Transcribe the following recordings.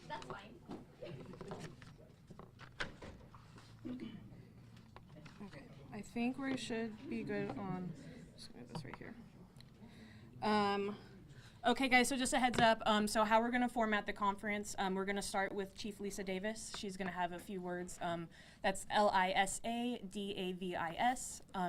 That's fine. Okay, I think we should be good on, just gonna do this right here. Okay guys, so just a heads up, so how we're gonna format the conference, we're gonna start with Chief Lisa Davis. She's gonna have a few words. That's Lisa-Davis.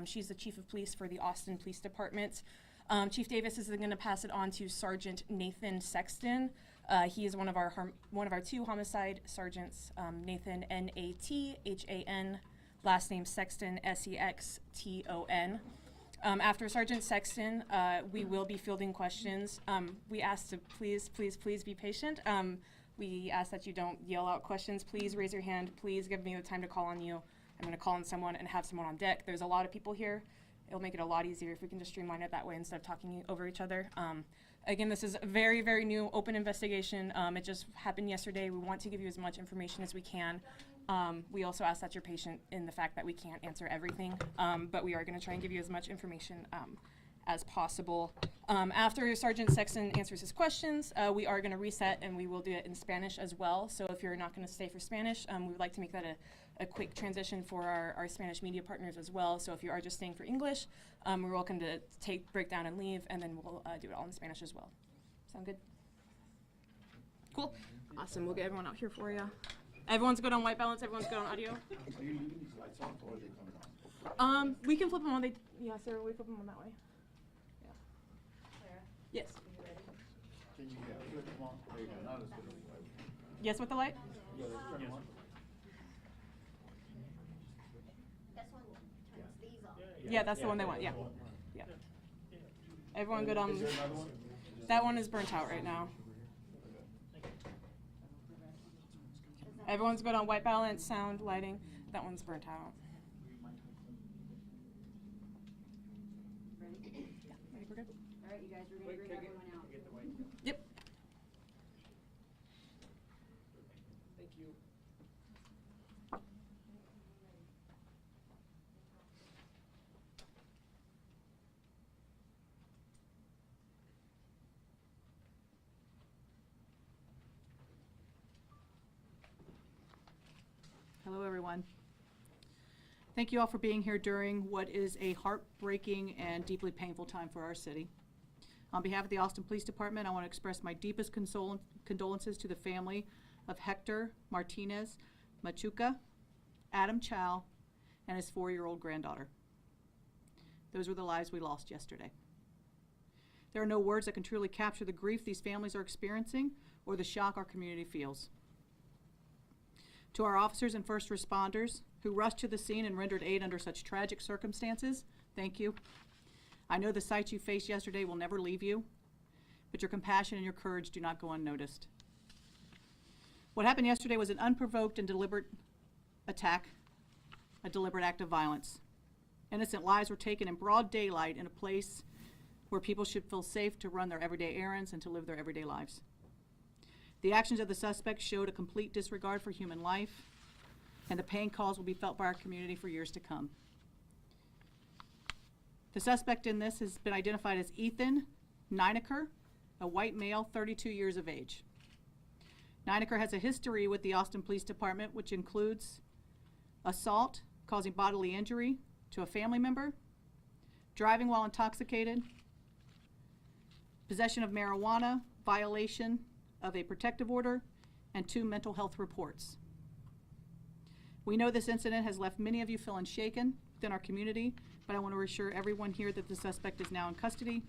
She's the Chief of Police for the Austin Police Department. Chief Davis is gonna pass it on to Sergeant Nathan Sexton. He is one of our two homicide sergeants, Nathan, Nathan, last name Sexton, Sexton. After Sergeant Sexton, we will be fielding questions. We ask to please be patient. We ask that you don't yell out questions. Please raise your hand. Please give me the time to call on you. I'm going to call on someone and have someone on deck. There's a lot of people here. It'll make it a lot easier if we can just streamline it that way instead of talking over each other. Again, this is a very, very new open investigation. It just happened yesterday. We want to give you as much information as we can. We also ask that you're patient in the fact that we can't answer everything, but we are going to try and give you as much information as possible. After Sergeant Sexton answers his questions, we are going to reset, and we will do it in Spanish as well. So if you're not going to stay for Spanish, we would like to make that a quick transition for our Spanish media partners as well. So if you are just staying for English, we're welcome to break down and leave, and then we'll do it all in Spanish as well. Sound good? Cool. Awesome. We'll get everyone out here for you. Everyone's good on white balance. Everyone's good on audio. Are you leaving these lights off or are they coming on? We can flip them on. Yeah, Sarah, we flip them on that way. Yeah. Sarah, Yes. are you ready? Can you flip them on? There you go. Now let's go to the light. Yes with the light? Yeah, let's turn them on. That's one turns these off. Yeah, that's the one they want. Yeah. Yeah. Everyone good on? Is there another one? That one is burnt out right now. Everyone's good on white balance, sound, lighting. That one's burnt out. Ready? Yeah, I think we're good. All right, you guys, we're gonna bring everyone out. Yep. Thank you. Hello, everyone. Thank you all for being here during what is a heartbreaking and deeply painful time for our city. On behalf of the Austin Police Department, I want to express my deepest condolences to the family of Hector Martinez Machuca, Adam Chow, and his 4-year-old granddaughter. Those were the lives we lost yesterday. There are no words that can truly capture the grief these families are experiencing or the shock our community feels. To our officers and first responders who rushed to the scene and rendered aid under such tragic circumstances, thank you. I know the sights you faced yesterday will never leave you, but your compassion and your courage do not go unnoticed. What happened yesterday was an unprovoked and deliberate attack, a deliberate act of violence. Innocent lives were taken in broad daylight in a place where people should feel safe to run their everyday errands and to live their everyday lives. The actions of the suspects showed a complete disregard for human life, and the pain caused will be felt by our community for years to come. The suspect in this has been identified as Ethan Nineker, a white male, 32 years of age. Nineker has a history with the Austin Police Department, which includes assault causing bodily injury to a family member, driving while intoxicated, possession of marijuana, violation of a protective order, and 2 mental health reports. We know this incident has left many of you feeling shaken within our community, but I want to reassure everyone here that the suspect is now in custody,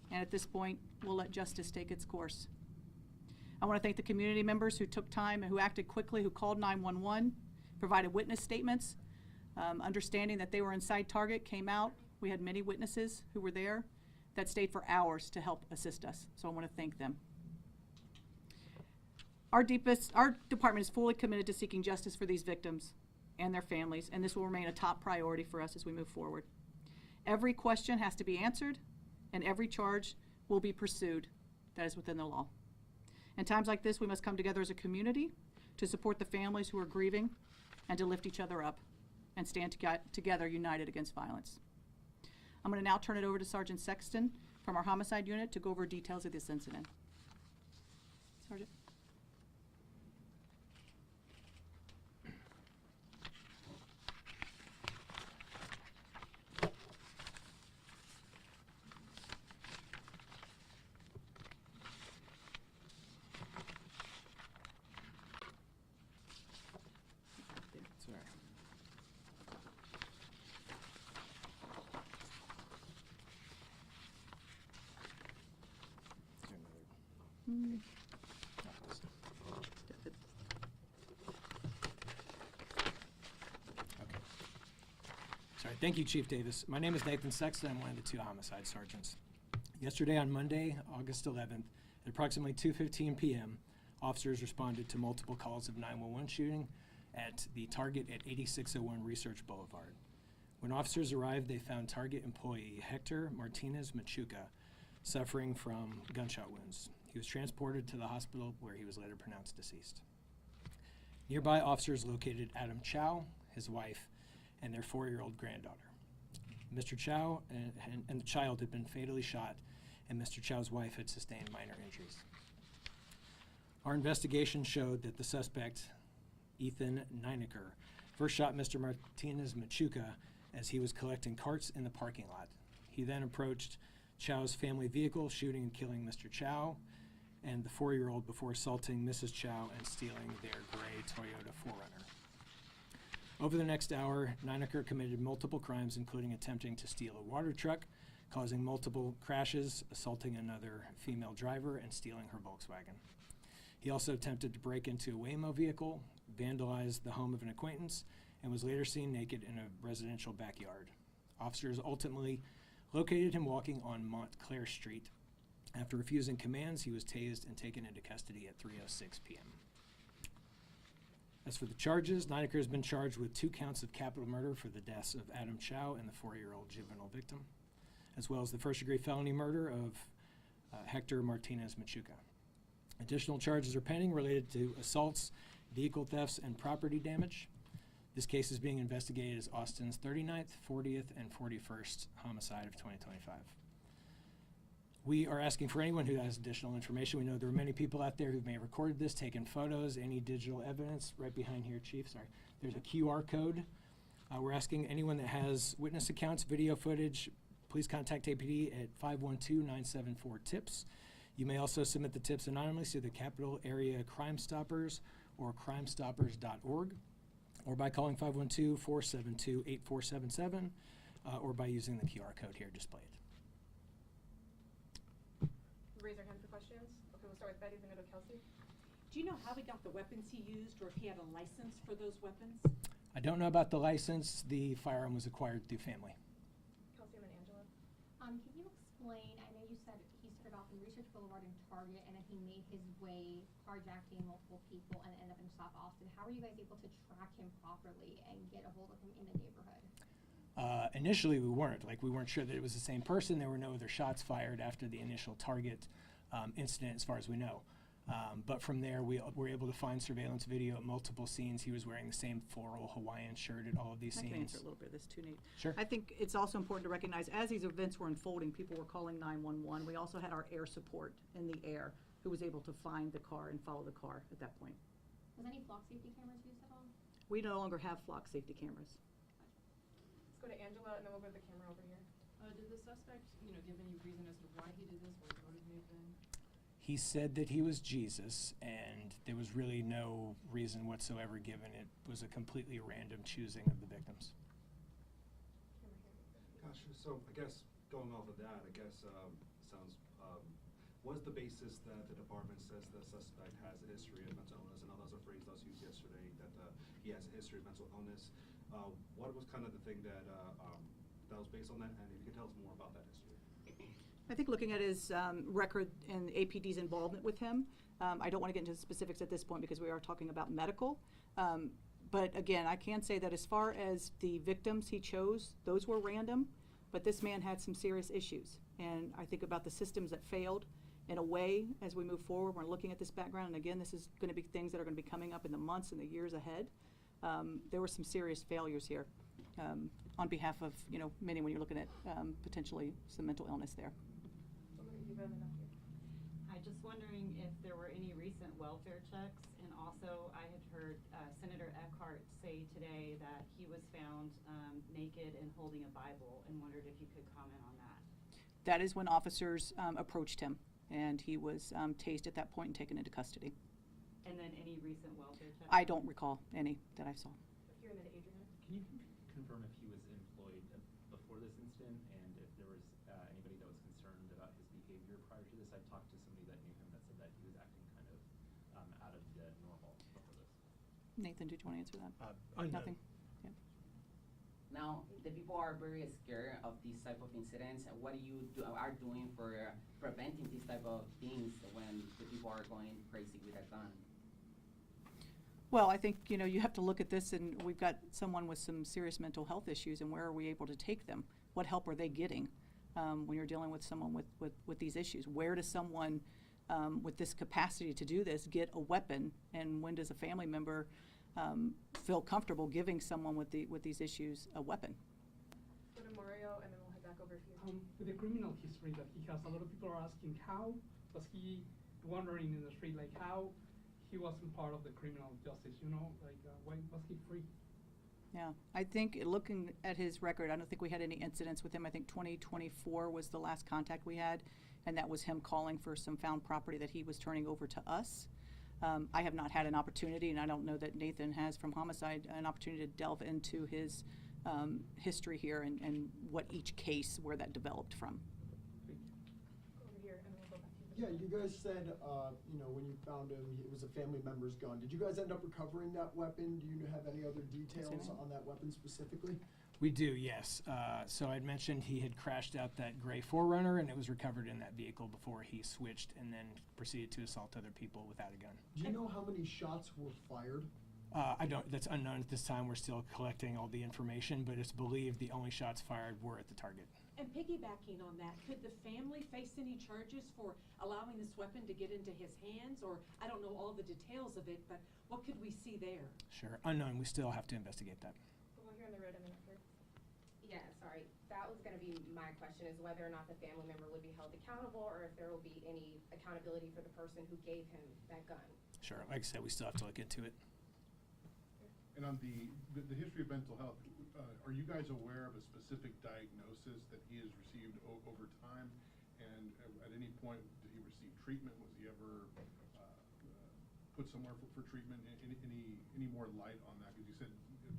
and at this point, we'll let justice take its course. I want to thank the community members who took time and who acted quickly, who called 911, provided witness statements, understanding that they were inside target, came out. We had many witnesses who were there that stayed for hours to help assist us, so I want to thank them. Our department is fully committed to seeking justice for these victims and their families, and this will remain a top priority for us as we move forward. Every question has to be answered, and every charge will be pursued that is within the law. In times like this, we must come together as a community to support the families who are grieving and to lift each other up and stand together united against violence. I'm going to now turn it over to Sergeant Sexton from our homicide unit to go over details of this incident. Sergeant? Sorry. Sorry. Thank you, Chief Davis. My name is Nathan Sexton. I'm one of the 2 homicide sergeants. Yesterday on Monday, August 11th, at approximately 2:15 p.m., officers responded to multiple calls of 911 shooting at the target at 8601 Research Boulevard. When officers arrived, they found target employee Hector Martinez Machuca suffering from gunshot wounds. He was transported to the hospital where he was later pronounced deceased. Nearby, officers located Adam Chow, his wife, and their 4-year-old granddaughter. Mr. Chow and the child had been fatally shot, and Mr. Chow's wife had sustained minor injuries. Our investigation showed that the suspect, Ethan Nineker, first shot Mr. Martinez Machuca as he was collecting carts in the parking lot. He then approached Chow's family vehicle, shooting and killing Mr. Chow and the 4-year-old before assaulting Mrs. Chow and stealing their gray Toyota 4Runner. Over the next hour, Nineker committed multiple crimes, including attempting to steal a water truck, causing multiple crashes, assaulting another female driver, and stealing her Volkswagen. He also attempted to break into a Waymo vehicle, vandalized the home of an acquaintance, and was later seen naked in a residential backyard. Officers ultimately located him walking on Montclair Street. After refusing commands, he was tased and taken into custody at 3:06 p.m. As for the charges, Nineker has been charged with 2 counts of capital murder for the deaths of Adam Chow and the 4-year-old juvenile victim, as well as the first-degree felony murder of Hector Martinez Machuca. Additional charges are pending related to assaults, vehicle thefts, and property damage. This case is being investigated as Austin's 39th, 40th, and 41st homicide of 2025. We are asking for anyone who has additional information. We know there are many people out there who may have recorded this, taken photos, any digital evidence. Right behind here, Chief, sorry. There's a QR code. We're asking anyone that has witness accounts, video footage, please contact APD at 512-974-TIPS. You may also submit the tips anonymously to the Capital Area Crime Stoppers or crimestoppers.org, or by calling 512-472-8477, or by using the QR code here displayed. Raise your hand for questions. Okay, we'll start with Betty, then go to Kelsey. Do you know how he got the weapons he used, or if he had a license for those weapons? I don't know about the license. The firearm was acquired through family. Kelsey and then Angela. Can you explain, I know you said he started off in Research Boulevard and Target, and then he made his way carjacking multiple people and ended up in South Austin. How were you guys able to track him properly and get a hold of him in the neighborhood? Initially, we weren't. We weren't sure that it was the same person. There were no other shots fired after the initial Target incident, as far as we know. But from there, we were able to find surveillance video at multiple scenes. He was wearing the same floral Hawaiian shirt at all of these I scenes. can answer a little bit of this too, Nate. Sure. I think it's also important to recognize, as these events were unfolding, people were calling 911. We also had our air support in the air who was able to find the car and follow the car at that point. Was any flock safety cameras used at all? We no longer have flock safety cameras. Let's go to Angela, and then we'll go to the camera over here. Did the suspect, give any reason as to why he did this, what his motive may have been? He said that he was Jesus, and there was really no reason whatsoever given. It was a completely random choosing of the victims. Gosh, so I guess going off of that, what's the basis that the department says the suspect has a history of mental illness? I know that's a phrase that was used yesterday, that he has a history of mental illness. What was kind of the thing that was based on that, and if you could tell us more about that history? I think looking at his record and APD's involvement with him, I don't want to get into specifics at this point because we are talking about medical. But again, I can say that as far as the victims he chose, those were random, but this man had some serious issues. And I think about the systems that failed. In a way, as we move forward, we're looking at this background, and again, this is going to be things that are going to be coming up in the months and the years ahead. There were some serious failures here. on behalf of, you know, many when you're looking at potentially some mental illness there. We'll go to Eva and then up here. Hi, just wondering if there were any recent welfare checks, and also I had heard Senator Eckhart say today that he was found naked and holding a Bible, and wondered if you could comment on that. That is when officers approached him, and he was tased at that point and taken into custody. And then any recent welfare checks? I don't recall any that I saw. Up here and then Adrian. Can you confirm if he was employed before this incident, and if there was anybody that was concerned about his behavior prior to this? I talked to somebody that knew him that said that he was acting kind of out of the normal before this. Nathan, did you want to answer that? Unknown. Nothing? Yeah. Now, the people are very scared of these type of incidents. What are doing for preventing these type of things when the people are going crazy with a gun? Well, I think, you know, you have to look at this, and we've got someone with some serious mental health issues, and where are we able to take them? What help are they getting when you're dealing with someone with these issues? Where does someone with this capacity to do this get a weapon, and when does a family member feel comfortable giving someone with these issues a weapon? Go to Mario and then we'll head back over here. With the criminal history that he has, a lot of people are asking how was he wandering in the street, like how he wasn't part of the criminal justice, you know, like why was he free? Yeah, I think looking at his record, I don't think we had any incidents with him. I think 2024 was the last contact we had, and that was him calling for some found property that he was turning over to us. I have not had an opportunity, and I don't know that Nathan has from Homicide, an opportunity to delve into his history here and what each case, where that developed from. Go over here and then we'll go back to you. Yeah, you guys said, you know, when you found him, it was a family member's gun. Did you guys end up recovering that weapon? Do you have any other details on that weapon specifically? We do, yes. So I'd mentioned he had crashed out that gray 4Runner, and it was recovered in that vehicle before he switched and then proceeded to assault other people without a gun. Do you know how many shots were fired? I don't, that's unknown at this time. We're still collecting all the information, but it's believed the only shots fired were at the target. And piggybacking on that, could the family face any charges for allowing this weapon to get into his hands? Or, I don't know all the details of it, but what could we see there? Sure, unknown. We still have to investigate that. We'll go here in the red and then up here. Yeah, sorry. That was gonna be my question, is whether or not the family member would be held accountable, or if there will be any accountability for the person who gave him that gun. Sure, like I said, we still have to look into it. And on the history of mental health, are you guys aware of a specific diagnosis that he has received over time? And at any point, did he receive treatment? Was he ever put somewhere for treatment? Any more light on that? Because you said,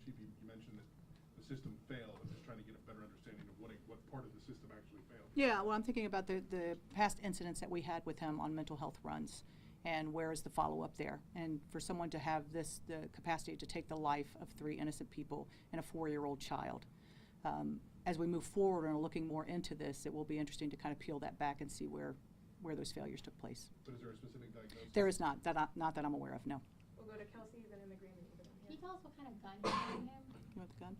Chief, you mentioned that the system failed. I'm just trying to get a better understanding of what part of the system actually failed. Yeah, well, I'm thinking about the past incidents that we had with him on mental health runs, and where is the follow-up there? And for someone to have the capacity to take the life of 3 innocent people and a 4-year-old child. As we move forward and are looking more into this, it will be interesting to kind of peel that back and see where those failures took place. But is there a specific diagnosis? There is not that I'm aware of, no. We'll go to Kelsey, then in the green and Eva down Can you here. tell us what kind of gun he gave him? You want the gun?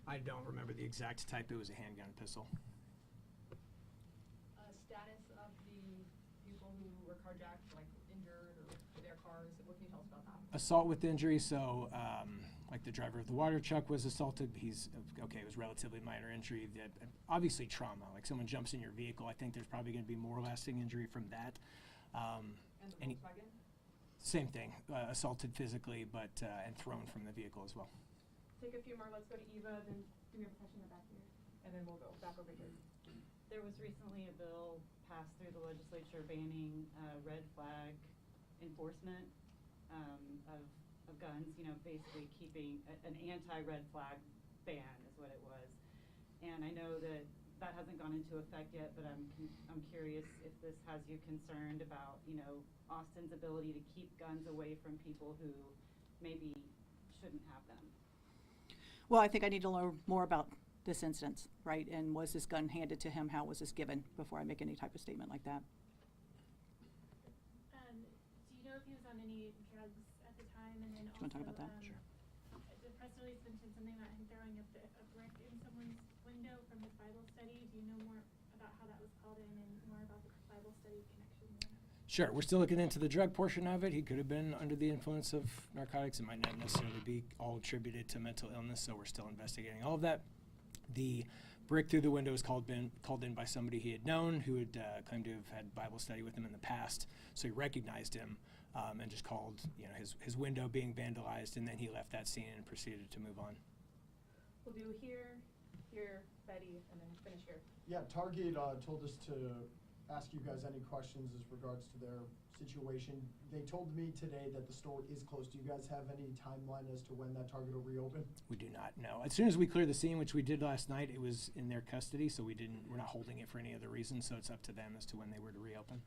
I don't remember the exact type. It was a handgun pistol. Status of the people who were carjacked, like injured or their cars, what can you tell us about that? Assault with injury, so like the driver of the water truck was assaulted. He's okay. It was relatively minor injury. That obviously trauma. Like someone jumps in your vehicle. I think there's probably going to be more lasting injury from that. And the Volkswagen? Same thing. Assaulted physically, but and thrown from the vehicle as well. Take a few more. Let's go to Eva, then do we have a question in the back here? And then we'll go back over here. There was recently a bill passed through the legislature banning red flag enforcement of guns, you know, basically keeping an anti-red flag ban is what it was. And I know that that hasn't gone into effect yet, but I'm curious if this has you concerned about, you know, Austin's ability to keep guns away from people who maybe shouldn't have them. Well, I think I need to learn more about this instance, right? And was this gun handed to him? How was this given before I make any type of statement like that? Do you know if he was on any drugs at the time? And then Do you want to talk about that? Sure. The press release mentioned something about him throwing a brick in someone's window from his Bible study. Do you know more about how that was called in and more about the Bible study connection there? Sure, we're still looking into the drug portion of it. He could have been under the influence of narcotics. It might not necessarily be all attributed to mental illness, so we're still investigating all of that. The brick through the window was called in by somebody he had known who had claimed to have had Bible study with him in the past. So he recognized him and just called, his window being vandalized, and then he left that scene and proceeded to move on. We'll do here, Betty, and then finish here. Yeah, Target told us to ask you guys any questions as regards to their situation. They told me today that the store is closed. Do you guys have any timeline as to when that Target will reopen? We do not know. As soon as we clear the scene, which we did last night, it was in their custody, so we're not holding it for any other reason, so it's up to them as to when they were to reopen.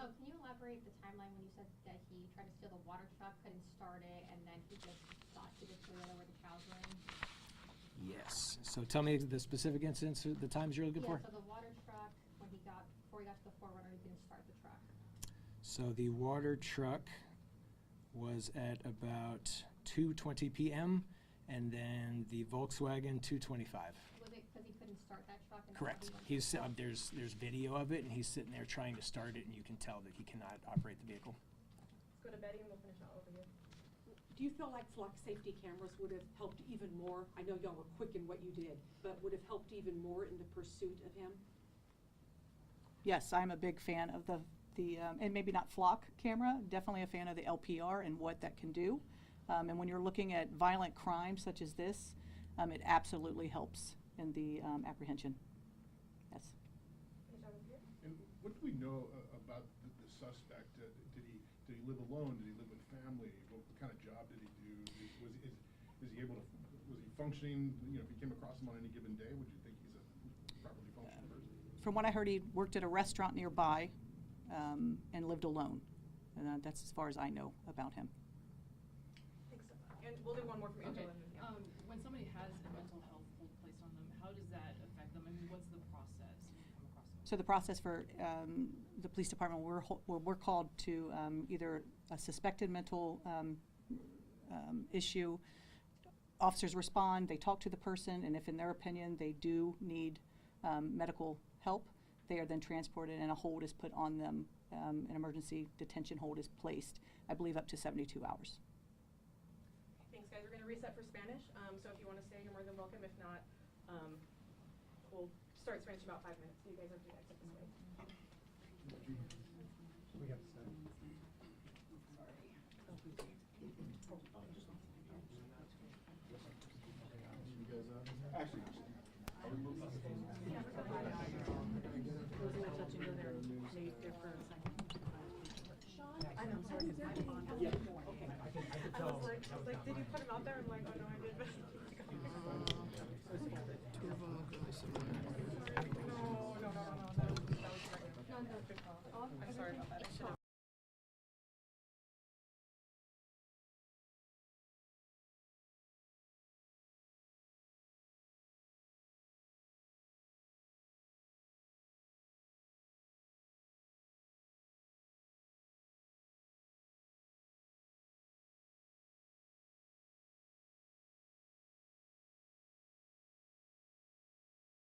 Oh, can you elaborate the timeline when you said that he tried to steal the water truck, couldn't start it, and then he just thought to the trailer where the cows were in? Yes. So tell me the specific incidents, the times you're looking for. Yeah, so the water truck, before he got to the 4Runner, he didn't start the truck. So the water truck was at about 2:20 p.m. and then the Volkswagen 2:25. Was it because he couldn't start that truck? And Correct. He's there's video of it, and he's sitting there trying to start it, and you can tell that he cannot operate the vehicle. Let's go to Betty and we'll finish out over here. Do you feel like flock safety cameras would have helped even more? I know y'all were quick in what you did, but would have helped even more in the pursuit of him? Yes, I'm a big fan of the and maybe not flock camera, definitely a fan of the LPR and what that can do. And when you're looking at violent crimes such as this, it absolutely helps in the apprehension. Yes. Finish out over here. And what do we know about the suspect? Did he live alone? Did he live with family? What kind of job did he do? Was he able to? Was he functioning? If you came across him on any given day, would you think he's a properly functioning person? From what I heard, he worked at a restaurant nearby and lived alone. And that's as far as I know about him. Thanks. And we'll do one more from Angela. Okay. And then, yeah. When somebody has a mental health hold placed on them, how does that affect them? I mean, what's the process when you come across them? So the process for the police department, we're called to either a suspected mental issue. Officers respond, they talk to the person, and if in their opinion they do need medical help, they are then transported and a hold is put on them. An emergency detention hold is placed, I believe up to 72 hours. Thanks, guys. We're going to reset for Spanish. So if you want to stay, you're more than welcome. If not, we'll start Spanish in about 5 minutes. So you guys are to exit this way. We have to say. I know, sorry. I was like, did you put him out there? I'm like, oh no, I did. No. That was I'm sorry about that. I should have.